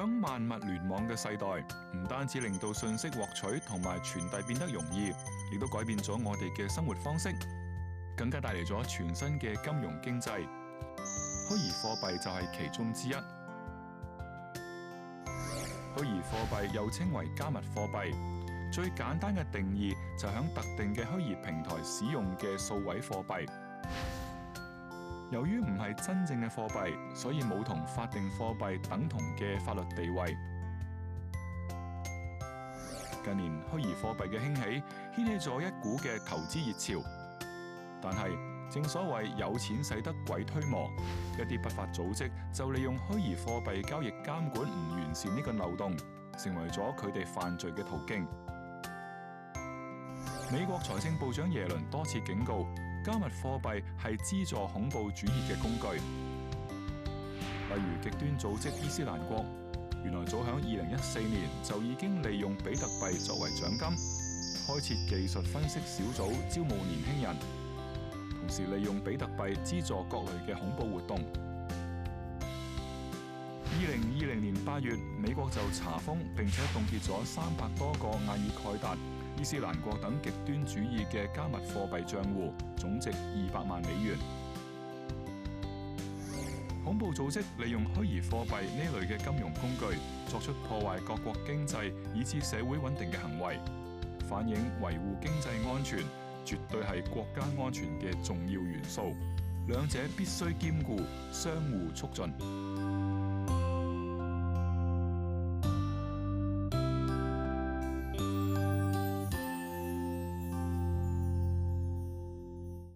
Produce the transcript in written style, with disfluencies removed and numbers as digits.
等萬物聯網嘅世代，唔單止令到信息獲取同埋傳遞變得容易，亦都改變咗我哋嘅生活方式，更加帶嚟咗全新嘅金融經濟。虛擬貨幣就係其中之一。虛擬貨幣又稱為加密貨幣，最簡單嘅定義就響特定嘅虛擬平台使用嘅數位貨幣。由於唔係真正嘅貨幣，所以冇同法定貨幣等同嘅法律地位。近年虛擬貨幣嘅興起，掀起咗一股嘅投資熱潮。但係正所謂有錢使得鬼推磨，一啲不法組織就利用虛擬貨幣交易監管唔完善呢個漏洞，成為咗佢哋犯罪嘅途徑。美國財政部長耶倫多次警告，加密貨幣係資助恐怖主義嘅工具。例如極端組織伊斯蘭國，原來早響2014年就已經利用比特幣作為獎金，開設技術分析小組招募年輕人，同時利用比特幣資助各類嘅恐怖活動。2020年8月，美國就查封並且凍結咗300多個阿爾蓋達、伊斯蘭國等極端主義嘅加密貨幣賬戶，總值200萬美元。恐怖組織利用虛擬貨幣呢類嘅金融工具，作出破壞各國經濟以至社會穩定嘅行為，反映維護經濟安全絕對係國家安全嘅重要元素，兩者必須兼顧，相互促進。